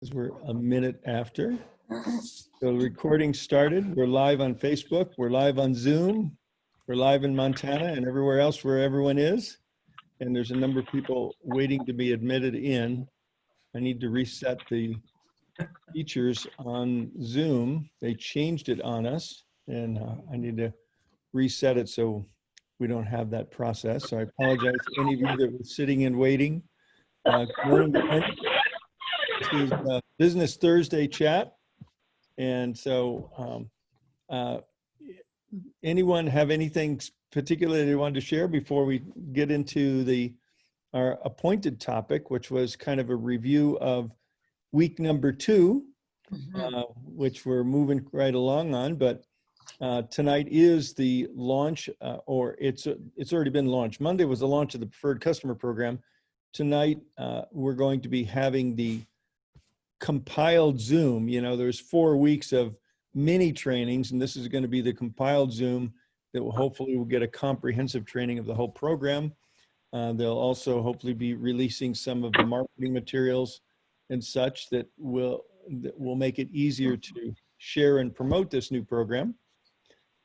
because we're a minute after. So the recording started. We're live on Facebook. We're live on Zoom. We're live in Montana and everywhere else where everyone is. And there's a number of people waiting to be admitted in. I need to reset the features on Zoom. They changed it on us, and I need to reset it so we don't have that process. So I apologize to any of you that were sitting and waiting. Good morning. This is Business Thursday chat. And so anyone have anything particular they wanted to share before we get into our appointed topic, which was kind of a review of week number 2, which we're moving right along on. But tonight is the launch, or it's already been launched. Monday was the launch of the Preferred Customer Program. Tonight, we're going to be having the compiled Zoom. You know, there's 4 weeks of mini trainings, and this is going to be the compiled Zoom that will hopefully will get a comprehensive training of the whole program. They'll also hopefully be releasing some of the marketing materials and such that will make it easier to share and promote this new program.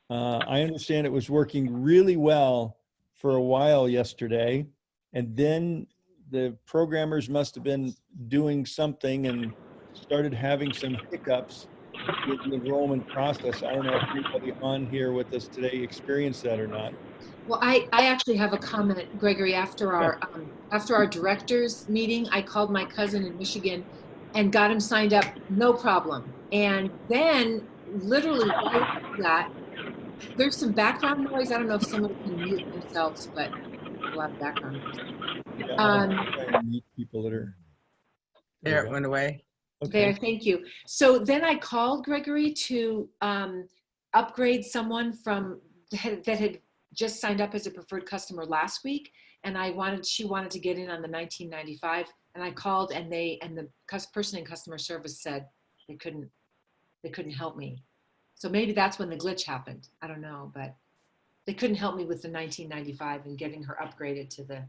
I understand it was working really well for a while yesterday, and then the programmers must have been doing something and started having some hiccups with the enrollment process. I don't know if anybody on here with us today experienced that or not. Well, I actually have a comment, Gregory. After our directors meeting, I called my cousin in Michigan and got him signed up, no problem. And then literally right after that, there's some background noise. I don't know if someone can mute themselves, but a lot of background noise. Yeah, meet people that are there. It went away. Okay. There, thank you. So then I called Gregory to upgrade someone that had just signed up as a preferred customer last week, and she wanted to get in on the 1995, and I called, and the person in customer service said they couldn't help me. So maybe that's when the glitch happened. I don't know, but they couldn't help me with the 1995 and getting her upgraded to the.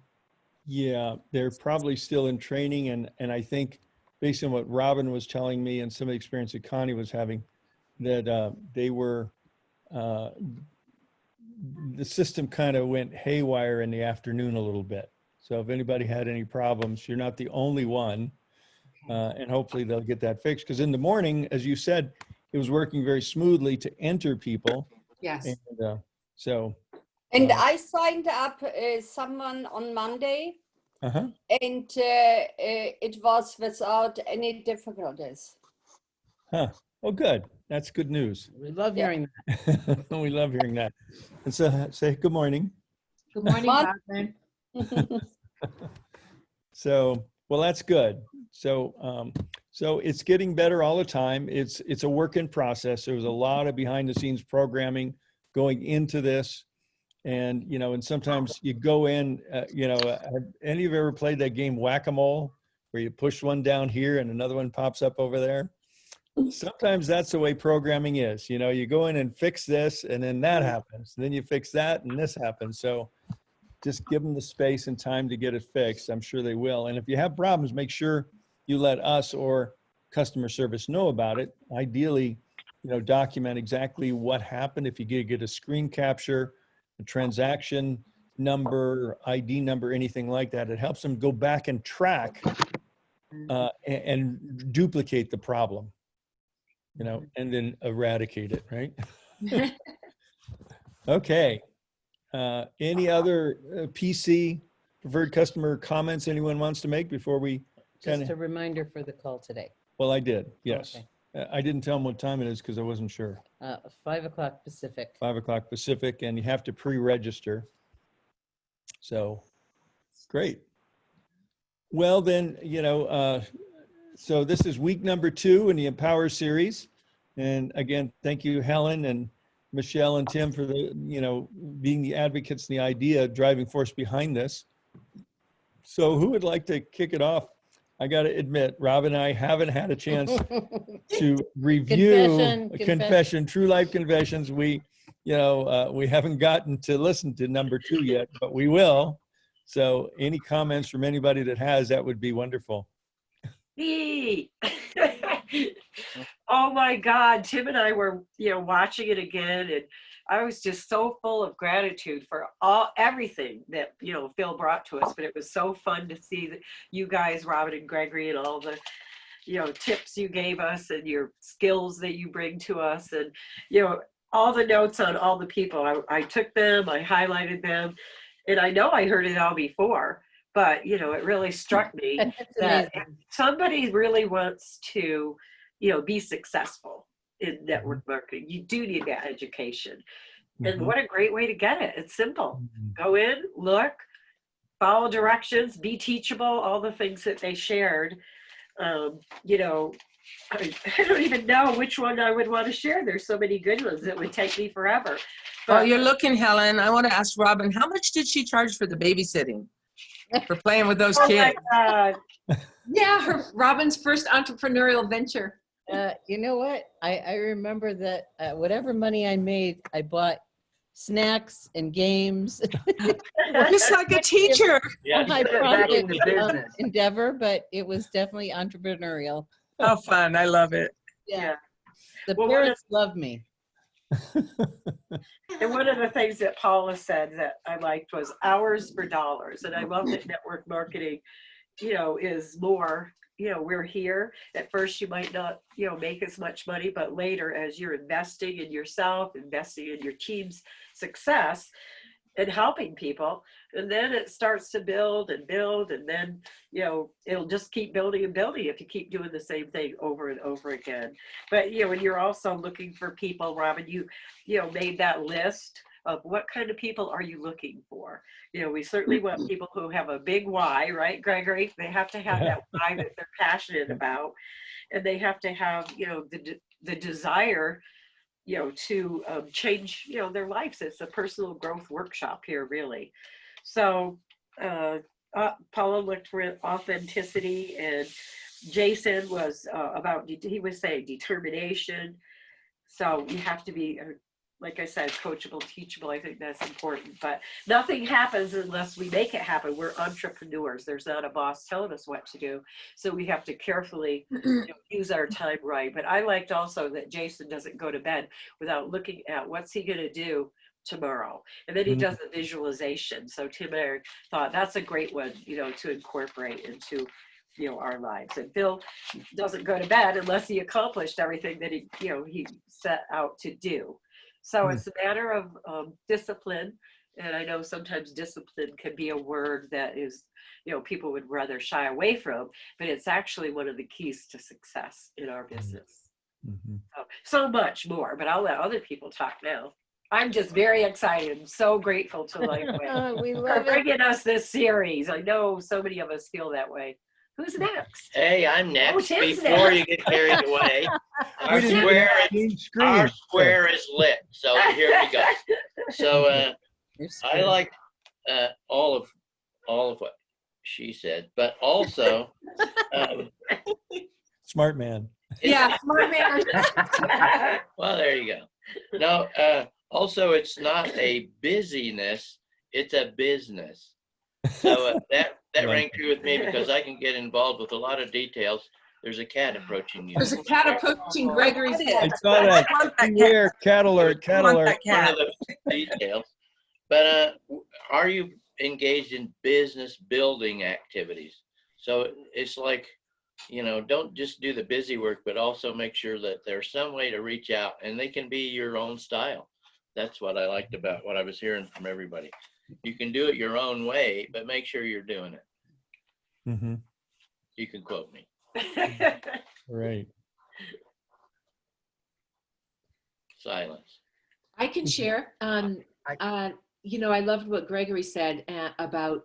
Yeah, they're probably still in training, and I think based on what Robin was telling me and some of the experience that Connie was having, that they were, the system kind of went haywire in the afternoon a little bit. So if anybody had any problems, you're not the only one, and hopefully they'll get that fixed. Because in the morning, as you said, it was working very smoothly to enter people. Yes. And, And I signed up someone on Monday, and it was without any difficulties. Huh. Oh, good. That's good news. We love hearing that. We love hearing that. And so say good morning. Good morning, Robin. So, well, that's good. So, so it's getting better all the time. It's a work in process. There was a lot of behind the scenes programming going into this. And, you know, and sometimes you go in, you know, have any of you ever played that game Whack-A-Mole, where you push one down here and another one pops up over there? Sometimes that's the way programming is. You know, you go in and fix this, and then that happens. And then you fix that, and this happens. So just give them the space and time to get it fixed. I'm sure they will. And if you have problems, make sure you let us or customer service know about it. Ideally, you know, document exactly what happened. If you get a screen capture, a transaction number, ID number, anything like that, it helps them go back and track and duplicate the problem, you know, and then eradicate it, right? Okay. Any other PC preferred customer comments anyone wants to make before we Just a reminder for the call today. Well, I did, yes. Okay. I didn't tell them what time it is because I wasn't sure. 5 o'clock Pacific. 5 o'clock Pacific, and you have to pre-register. So, great. Well, then, you know, so this is week number 2 in the Empower series. And again, thank you, Helen and Michelle and Tim, for the, you know, being the advocates and the idea driving force behind this. So who would like to kick it off? I got to admit, Rob and I haven't had a chance to review confession, True Life Confessions. We, you know, we haven't gotten to listen to number 2 yet, but we will. So any comments from anybody that has, that would be wonderful. Me. Oh my God, Tim and I were, watching it again, and I was just so full of gratitude for everything that, Phil brought to us. But it was so fun to see that you guys, Robin and Gregory, and all the, tips you gave us and your skills that you bring to us, and, all the notes on all the people. I took them, I highlighted them, and I know I heard it all before, but, it really struck me That's that amazing. if somebody really wants to, be successful in network marketing, you do need that education. And what a great way to get it. It's simple. Go in, look, follow directions, be teachable, all the things that they shared. You know, I don't even know which one I would want to share. There's so many good ones. It would take me forever. While you're looking, Helen, I want to ask Robin, how much did she charge for the babysitting? For playing with those Oh kids? my God. Yeah, Robin's first entrepreneurial venture. You know what? I remember that whatever money I made, I bought snacks and games. Just like a teacher. A high Back profit into business. endeavor, but it was definitely entrepreneurial. How fun. I love it. Yeah. The Well, parents love me. And one of the things that Paula said that I liked was hours for dollars. And I love that network marketing, is more, we're here. At first you might not, make as much money, but later as you're investing in yourself, investing in your team's success and helping people, and then it starts to build and build, and then, it'll just keep building and building if you keep doing the same thing over and over again. But, when you're also looking for people, Robin, you made that list of what kind of people are you looking for? We certainly want people who have a big why, right, Gregory? They have to have that why that they're passionate about, and they have to have, the desire, to change, their lives. It's a personal growth workshop here, really. So Paula looked for authenticity, and Jason was he was saying determination. So you have to be, like I said, coachable, teachable. I think that's important, but nothing happens unless we make it happen. We're entrepreneurs. There's not a boss telling us what to do. So we have to carefully use our time right. But I liked also that Jason doesn't go to bed without looking at what's he going to do tomorrow. And then he does a visualization. So Tim and I thought that's a great one, to incorporate into our lives. And Phil doesn't go to bed unless he accomplished everything that he set out to do. So it's a matter of discipline. And I know sometimes discipline can be a word that is, people would rather shy away from, but it's actually one of the keys to success in our business. So much more, but I'll let other people talk now. I'm just very excited. I'm so grateful to Lifeway We for love it. bringing us this series. I know so many of us feel that way. Who's next? Hey, I'm next. Tim's Before next. you get carried away, We didn't our square is lit. So here we go. So You're I scared. like all of what she said, but also Smart man. Yeah, smart man. well, there you go. No, also it's not a busyness; it's a business. So that rang true with me because I can get involved with a lot of details. There's a cat approaching you. There's a cat approaching Gregory's I head. saw that. I want that cat. Beware, cat alert, cat I want alert. that cat. One of the details. But are you engaged in business building activities? So it's like, don't just do the busy work, but also make sure that there's some way to reach out, and they can be your own style. That's what I liked about what I was hearing from everybody. You can do it your own way, but make sure you're doing it. You can quote me. Right. Silence. I can share. I loved what Gregory said about,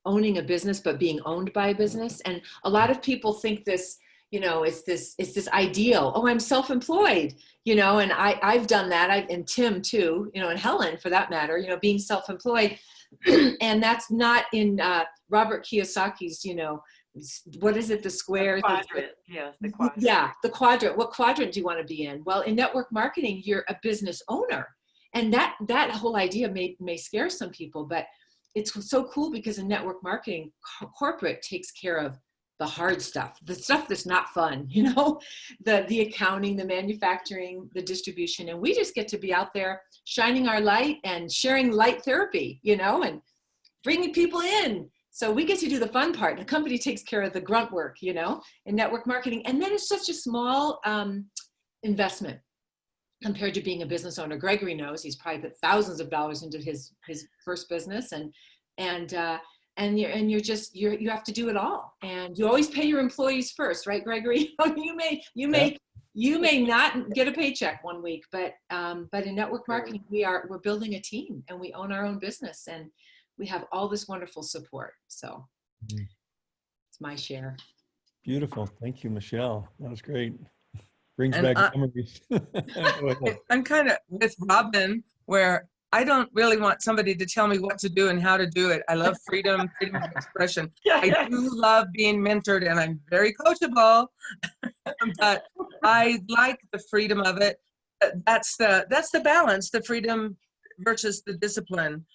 owning a business, but being owned by a business. And a lot of people think this, it's this ideal. Oh, I'm self-employed, and I've done that. And Tim too, and Helen for that matter, being self-employed. And that's not in Robert Kiyosaki's, what is it? The square. The quadrant. Yeah, the quadrant. Yeah, the quadrant. What quadrant do you want to be in? Well, in network marketing, you're a business owner. And that whole idea may scare some people, but it's so cool because in network marketing, corporate takes care of the hard stuff, the stuff that's not fun, you know, the accounting, the manufacturing, the distribution. And we just get to be out there shining our light and sharing light therapy, you know, and bringing people in. So we get to do the fun part. The company takes care of the grunt work, you know, in network marketing. And then it's such a small investment compared to being a business owner. Gregory knows he's probably put thousands of dollars into his first business, and you have to do it all, and you always pay your employees first, right, Gregory? You may not get a paycheck one week, but in network marketing we're building a team, and we own our own business, and we have all this wonderful support. So it's my share. Beautiful. Thank you, Michelle. That was great. Brings And back memories. Go ahead. I'm kind of with Robin, where I don't really want somebody to tell me what to do and how to do it. I love freedom of expression. I do love being mentored, and I'm very coachable, but I like the freedom of it. That's the balance, the freedom versus the discipline.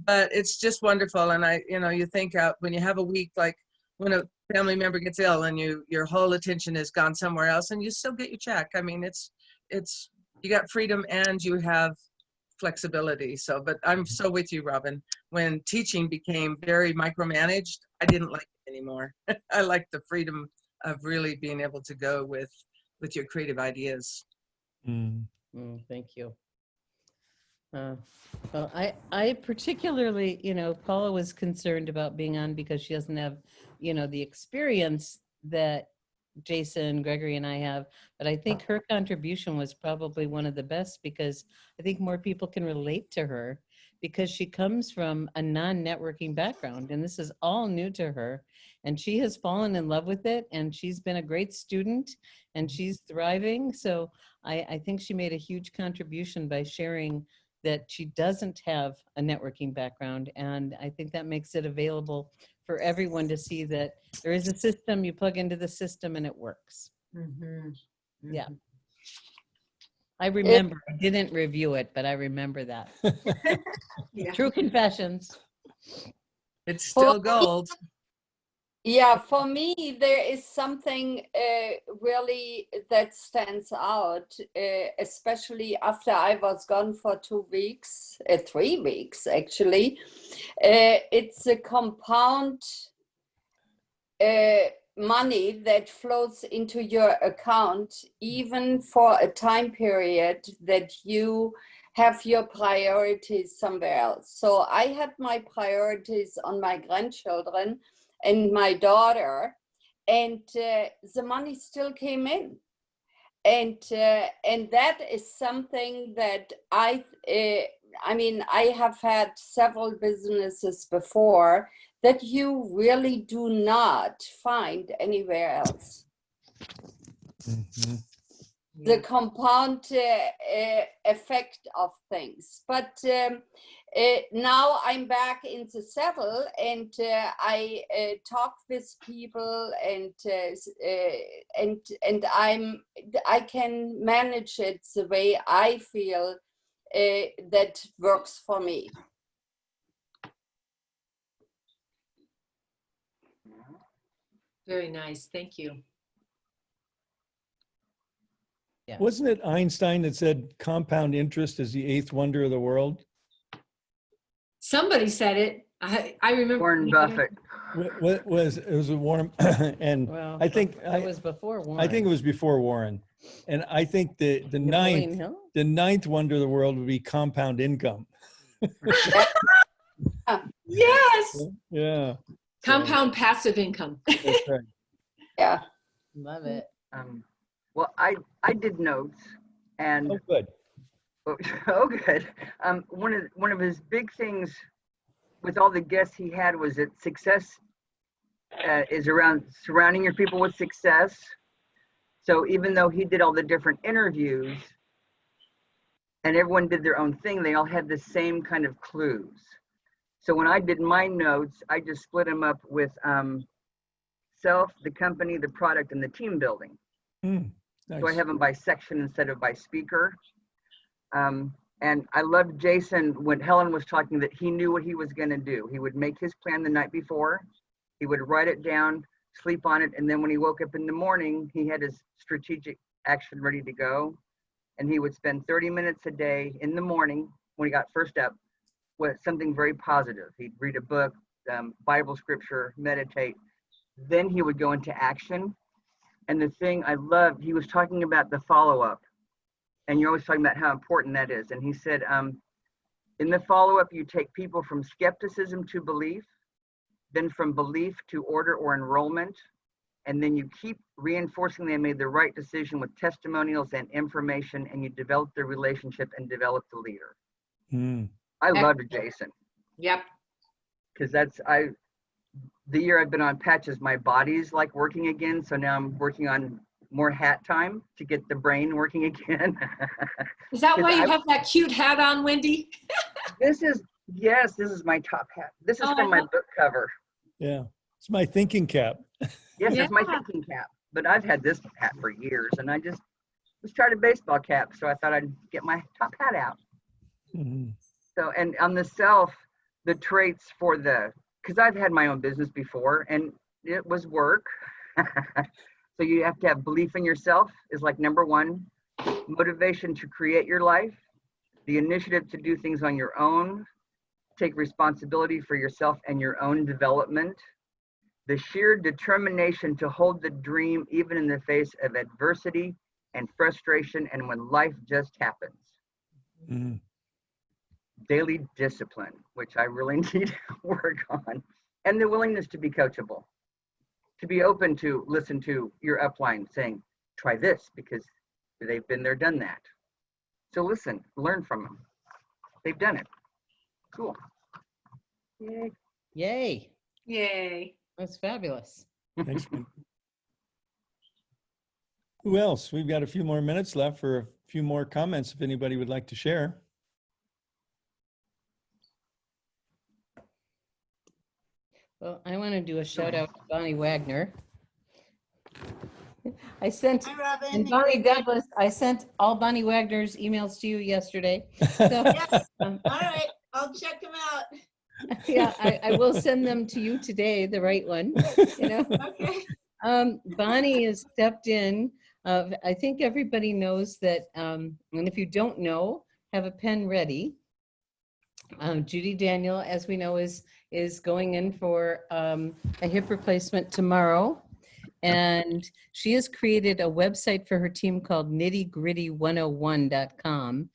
But it's just wonderful. And you think out when you have a week, like when a family member gets ill and your whole attention is gone somewhere else, and you still get your check. I mean, it's you got freedom and you have flexibility. So, but I'm so with you, Robin. When teaching became very micromanaged, I didn't like it anymore. I like the freedom of really being able to go with your creative ideas. Thank you. Well, I particularly, Paula was concerned about being on because she doesn't have, the experience that Jason, Gregory, and I have, but I think her contribution was probably one of the best, because I think more people can relate to her because she comes from a non-networking background, and this is all new to her, and she has fallen in love with it, and she's been a great student, and she's thriving. So I think she made a huge contribution by sharing that she doesn't have a networking background. And I think that makes it available for everyone to see that there is a system, you plug into the system and it works. Yeah. I remember, I didn't review it, but I remember that. True confessions. It's still gold. Yeah, for me, there is something really that stands out, especially after I was gone for 2 weeks, 3 weeks, actually. It's a compound money that flows into your account, even for a time period that you have your priorities somewhere else. So I had my priorities on my grandchildren and my daughter, and the money still came in, and that is something that I mean, I have had several businesses before that you really do not find anywhere else. The compound effect of things. But now I'm back in the saddle, and I talk with people, and I can manage it the way I feel that works for me. Very nice. Thank you. Yeah. Wasn't it Einstein that said compound interest is the 8th wonder of the world? Somebody said it. I remember. Warren Buffett. It was a Warren, and Well, I think it was before Warren. I think it was before Warren, and I think the ninth wonder of the world would be compound income. Yes. Yeah. Compound passive income. That's right. Yeah. Love it. Well, I did notes, and Oh, good. oh, good. One of his big things with all the guests he had was that success is around surrounding your people with success. So even though he did all the different interviews and everyone did their own thing, they all had the same kind of clues. So when I did my notes, I just split them up with self, the company, the product, and the team building. Nice. So I have them by section instead of by speaker. And I loved Jason when Helen was talking that he knew what he was going to do. He would make his plan the night before. He would write it down, sleep on it. And then when he woke up in the morning, he had his strategic action ready to go. And he would spend 30 minutes a day in the morning when he got first up with something very positive. He'd read a book, Bible scripture, meditate. Then he would go into action. And the thing I loved, he was talking about the follow-up. And you're always talking about how important that is. And he said, in the follow-up, you take people from skepticism to belief, then from belief to order or enrollment, and then you keep reinforcing they made the right decision with testimonials and information, and you develop the relationship and develop the leader. I loved Jason. Yep. Because the year I've been on patches, my body's like working again. So now I'm working on more hat time to get the brain working again. Is that why you have that cute hat on, Wendy? This is my top hat. This is Oh, from my book cover. Yeah, it's my thinking cap. Yes, Yeah. it's my thinking cap. But I've had this hat for years, and I just started baseball cap, so I thought I'd get my top hat out. So, and on the self, the traits for because I've had my own business before, and it was work. So you have to have belief in yourself is like number one, motivation to create your life, the initiative to do things on your own, take responsibility for yourself and your own development, the sheer determination to hold the dream even in the face of adversity and frustration and when life just happens. Daily discipline, which I really need to work on, and the willingness to be coachable, to be open to listen to your upline saying, try this because they've been there, done that. So listen, learn from them. They've done it. Cool. Yay. Yay. Yay. That's fabulous. Thanks. Who else? We've got a few more minutes left for a few more comments if anybody would like to share. Well, I want to do a shout out to Bonnie Wagner. I sent, Hi, Robin. and Bonnie Douglas, I sent all Bonnie Wagner's emails to you yesterday. So, Yes. All right, I'll check them out. yeah, I will send them to you today, the right one, you know. Okay. Bonnie has stepped in. I think everybody knows that, and if you don't know, have a pen ready. Judy Daniel, as we know, is going in for a hip replacement tomorrow. And she has created a website for her team called nittygritty101.com.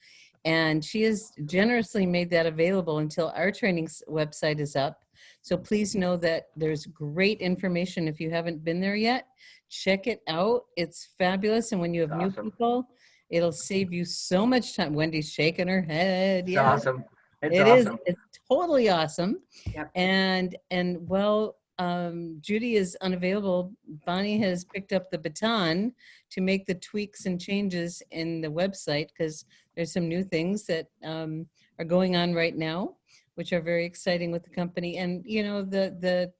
And she has generously made that available until our training website is up. So please know that there's great information. If you haven't been there yet, check it out. It's fabulous. And when you have new people, it'll save you so much time. Wendy's shaking her head. It's Yeah. awesome. It's It's awesome. It's totally awesome. Yep. And well, Judy is unavailable. Bonnie has picked up the baton to make the tweaks and changes in the website because there's some new things that are going on right now, which are very exciting with the company. And you know, the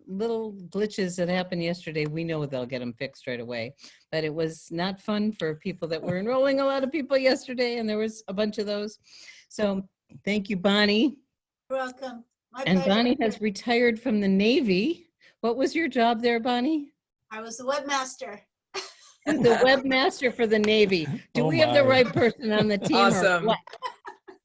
little glitches that happened yesterday, we know they'll get them fixed right away. But it was not fun for people that were enrolling a lot of people yesterday, and there was a bunch of those. So thank you, Bonnie. You're welcome. My And pleasure. Bonnie has retired from the Navy. What was your job there, Bonnie? I was the webmaster. The webmaster for the Navy. Do Oh we have the my. right person on the team? Or Awesome. what?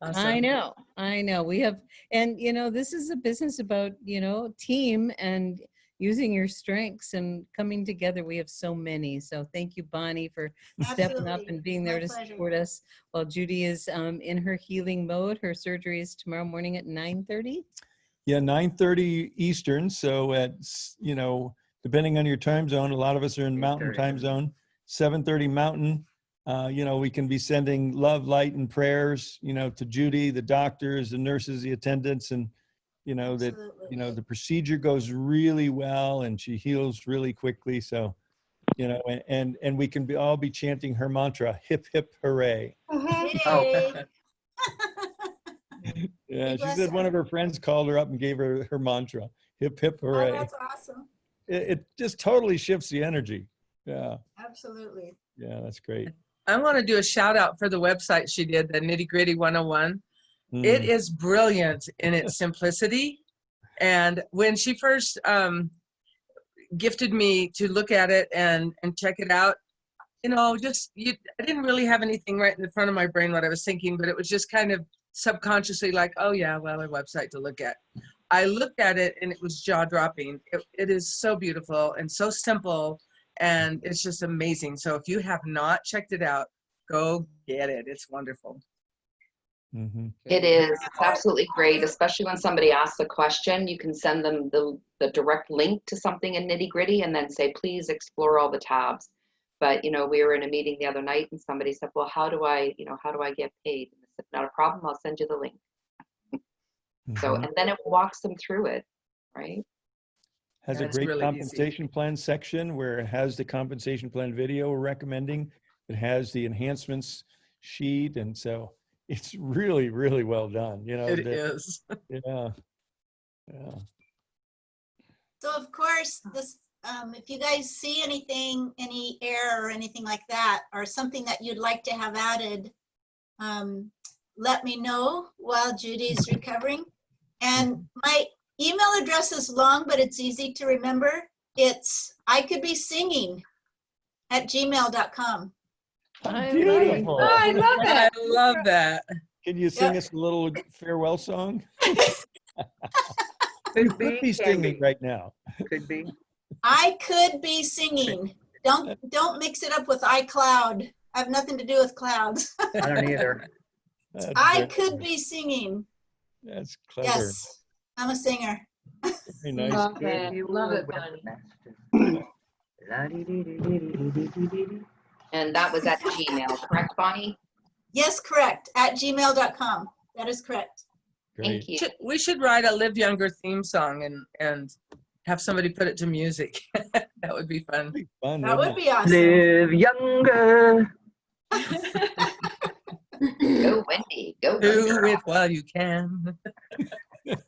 Awesome. I know. We have, and you know, this is a business about, you know, team and using your strengths and coming together. We have so many. So thank you, Bonnie, for stepping up Absolutely. and being My there to pleasure. support us while Judy is in her healing mode. Her surgery is tomorrow morning at 9:30. Yeah, 9:30 Eastern. So at, you know, depending on your time zone, a lot of us are in Mountain 8:30. time zone, 7:30 Mountain. You know, we can be sending love, light, and prayers, you know, to Judy, the doctors, the nurses, the attendants, and, you know, that, Absolutely. you know, the procedure goes really well and she heals really quickly. So, you know, and we can all be chanting her mantra, hip, hip, hooray. Yay. Yeah, she bless said her. one of her friends called her up and gave her her mantra, hip, hip, Oh, hooray. that's awesome. It just totally shifts the energy. Yeah, Absolutely. yeah, that's great. I want to do a shout out for the website she did, the Nitty Gritty 101. It Mm. is brilliant in its simplicity. And when she first gifted me to look at it and check it out. You know, I didn't really have anything right in the front of my brain what I was thinking, but it was just kind of subconsciously like, oh yeah, well, a website to look at. I looked at it and it was jaw-dropping. It is so beautiful and so simple, and it's just amazing. So if you have not checked it out, go get it. It's wonderful. Mhm. It is. It's absolutely great, especially when somebody asks a question. You can send them the direct link to something in Nitty Gritty and then say, please explore all the tabs. But, you know, we were in a meeting the other night and somebody said, well, how do I get paid? And I said, not a problem. I'll send you the link. So, Mhm. and then it walks them through it, right? Has Yeah, a it's great really easy. compensation plan section where it has the compensation plan video we're recommending. It has the enhancements sheet. And so it's really, really well done. You know, It is. yeah. Yeah. So of course, this, if you guys see anything, any error or anything like that, or something that you'd like to have added, let me know while Judy's recovering. And my email address is long, but it's easy to remember. It's icouldbesinging@gmail.com. Beautiful. Oh, I love that. I love that. Can you sing Yep. us a little farewell song? Could You could be can singing be, right now. could be. I could be singing. Don't mix it up with iCloud. I have nothing to do with clouds. I don't either. That's I very could nice. be singing. That's clever. Yes, I'm a singer. Very nice. Love If it. you Love were it, Bonnie. webmaster. La-dee-dee-dee-dee-dee-dee-dee-dee. And that was at Gmail, correct, Bonnie? Yes, correct. @gmail.com. That is correct. Great. Thank you. We should write a Live Younger theme song and have somebody put it to music. That would be fun. Be fun, That would wouldn't be awesome. Live younger. Go, Wendy. Go, Do girl. it while you can. it?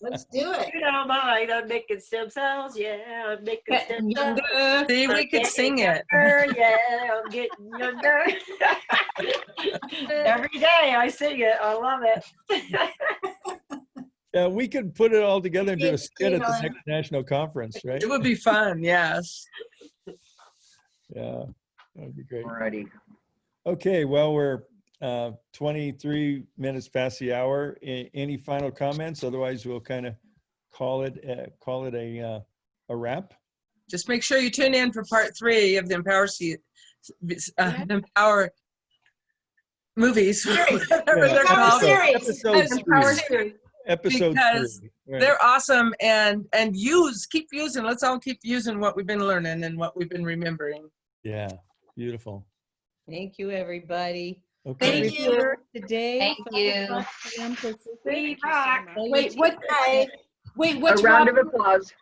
Let's do it. You don't mind, I'm making stem cells, yeah, I'm making stem cells. Younger. See, we could sing it. Yeah, I'm getting younger. Every day I sing it, I love it. Yeah, we could put it all together and do a Thank skit you, at the Helen. next national conference, right? It would be fun, yes. Yeah, that'd be great. Alrighty. Okay, well, we're 23 minutes past the hour. Any final comments? Otherwise, we'll kind of call it a wrap. Just make sure you tune in for part 3 of the Empower movies. Whatever they're Empower called. series. Episode Empower 3. series. Episode Because 3. Right. They're awesome, and keep using. Let's all keep using what we've been learning and what we've been remembering. Yeah, beautiful. Thank you, everybody. Okay. Thank you. Remember today, Thank 5 you. o'clock PM Pacific. We rock. Tell your Wait, team- what? Bye. Wait, A what's round of Robin? applause.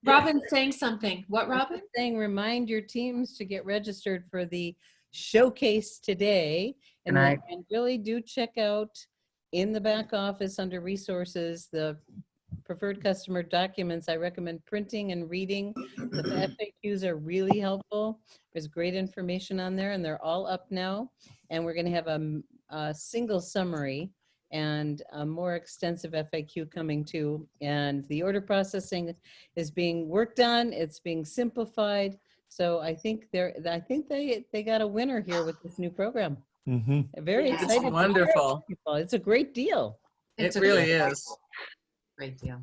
Robin's saying something. What, Robin? Saying, remind your teams to get registered for the showcase today. And Good then night. and really do check out in the back office under resources, the preferred customer documents. I recommend printing and reading. The FAQs are really helpful. There's great information on there and they're all up now. And we're gonna have a single summary and a more extensive FAQ coming too. And the order processing is being worked on. It's being simplified. So I think they got a winner here with this new program. Mm-hmm. Very It's excited. to share it wonderful. with people. It's a great deal. It really is. Great deal.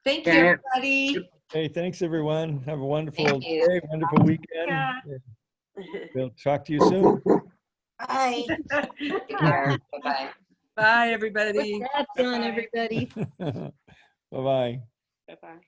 Thank you, Yeah. everybody. Hey, thanks, everyone. Have a wonderful Thank you. day, wonderful weekend. Yeah. We'll talk to you soon. Bye. Take care. Bye-bye. Bye, everybody. With that done, everybody. Bye-bye. Bye-bye.